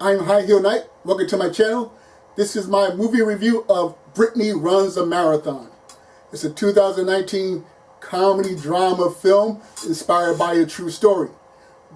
I'm High Heel Knight. Welcome to my channel. This is my movie review of Brittany Runs a Marathon. It's a 2019 comedy drama film inspired by a true story.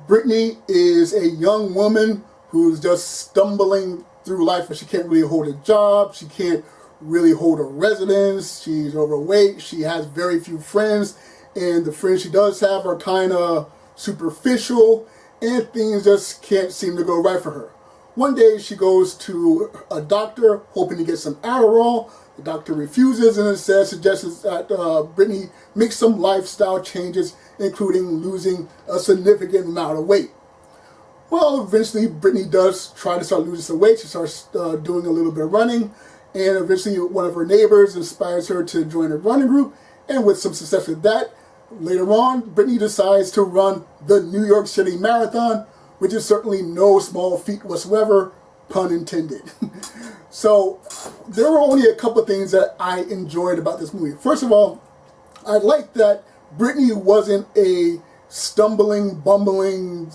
Brittany is a young woman who's just stumbling through life, and she can't really hold a job. She can't really hold a residence. She's overweight. She has very few friends, and the friends she does have are kind of superficial, and things just can't seem to go right for her. One day she goes to a doctor hoping to get some Adderall. The doctor refuses and instead suggests that Brittany make some lifestyle changes, including losing a significant amount of weight. Well, eventually Brittany does try to start losing some weight. She starts doing a little bit of running, and eventually one of her neighbors inspires her to join a running group, and with some success with that, later on, Brittany decides to run the New York City Marathon, which is certainly no small feat whatsoever, pun intended. So there were only a couple of things that I enjoyed about this movie. First of all, I liked that Brittany wasn't a stumbling, bumbling,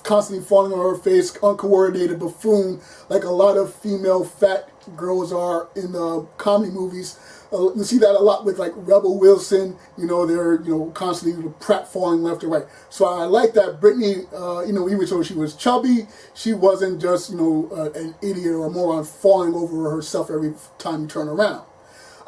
constantly falling on her face, uncoordinated buffoon like a lot of female fat girls are in the comedy movies. You see that a lot with like Rebel Wilson. They're constantly pratfalling left and right. So I like that Brittany, even though she was chubby, she wasn't just an idiot or a moron falling over herself every time you turn around.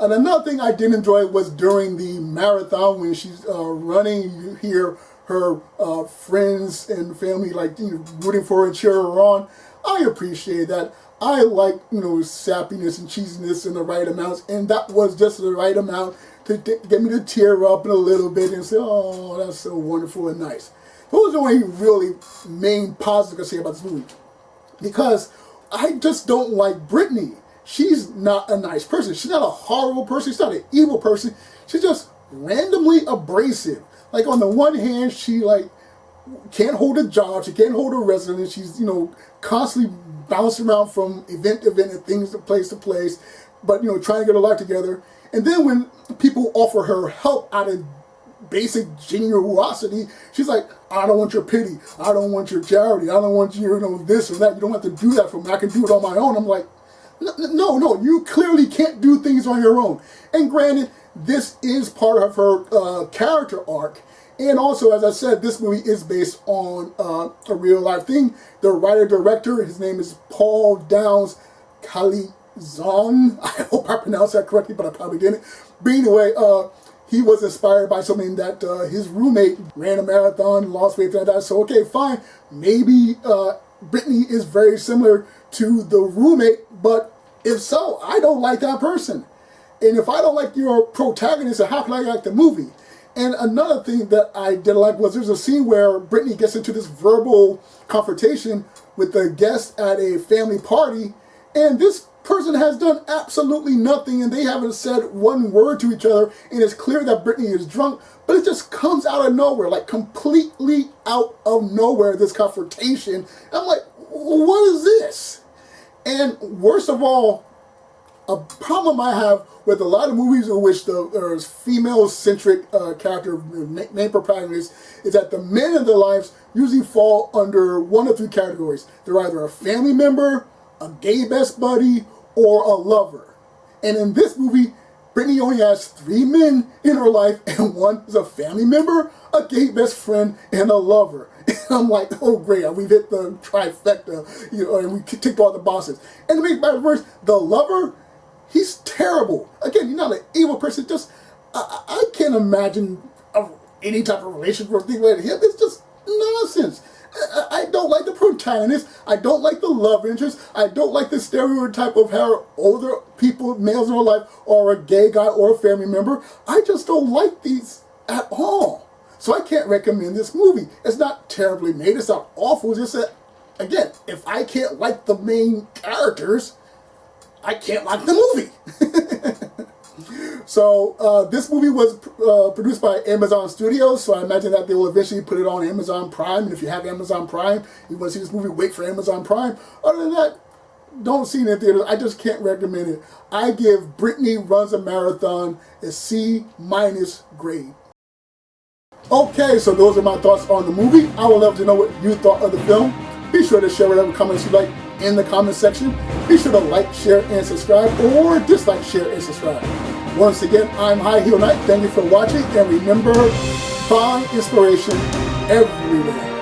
And another thing I did enjoy was during the marathon when she's running, you hear her friends and family rooting for her and cheering her on. I appreciate that. I like, sappiness and cheesiness in the right amounts, and that was just the right amount to get me to tear up in a little bit and say, oh, that's so wonderful and nice. Those are the only really main positives I can say about this movie. Because I just don't like Brittany. She's not a nice person. She's not a horrible person. She's not an evil person. She's just randomly abrasive. Like, on the one hand, she, can't hold a job. She can't hold a residence. She's, constantly bouncing around from event to event and things to place, but, trying to get her life together. And then when people offer her help out of basic generosity, she's like, I don't want your pity. I don't want your charity. I don't want your, this or that. You don't have to do that for me. I can do it on my own. I'm like, no, you clearly can't do things on your own. And granted, this is part of her character arc. And also, as I said, this movie is based on a real-life thing. The writer-director, his name is Paul Downs Colaizzo. I hope I pronounced that correctly, but I probably didn't. But anyway, he was inspired by something that his roommate ran a marathon, lost weight, and that. So, okay, fine. Maybe Brittany is very similar to the roommate, but if so, I don't like that person. And if I don't like your protagonist, how can I like the movie? And another thing that I did like was there's a scene where Brittany gets into this verbal confrontation with the guest at a family party, and this person has done absolutely nothing, and they haven't said one word to each other, and it's clear that Brittany is drunk, but it just comes out of nowhere, like completely out of nowhere, this confrontation. And I'm like, what is this? And worst of all, a problem I have with a lot of movies in which there's female-centric character, main protagonist, is that the men in their lives usually fall under one of three categories. They're either a family member, a gay best buddy, or a lover. And in this movie, Brittany only has 3 men in her life, and one is a family member, a gay best friend, and a lover. And I'm like, oh great, we've hit the trifecta, and we ticked all the boxes. And to make matters worse, the lover, he's terrible. Again, he's not an evil person. Just, I can't imagine any type of relationship or thing like him. It's just nonsense. I don't like the protagonist. I don't like the love interest. I don't like the stereotype of how older people, males in their life, are a gay guy or a family member. I just don't like these at all. So I can't recommend this movie. It's not terribly made. It's not awful. It's just that, again, if I can't like the main characters, I can't like the movie. So this movie was produced by Amazon Studios, so I imagine that they will eventually put it on Amazon Prime. And if you have Amazon Prime, you want to see this movie, wait for Amazon Prime. Other than that, don't see it in theaters. I just can't recommend it. I give Brittany Runs a Marathon a C- grade. Okay, so those are my thoughts on the movie. I would love to know what you thought of the film. Be sure to share whatever comments you like in the comment section. Be sure to like, share, and subscribe, or dislike, share, and subscribe. Once again, I'm High Heel Knight. Thank you for watching, and remember, find inspiration everywhere.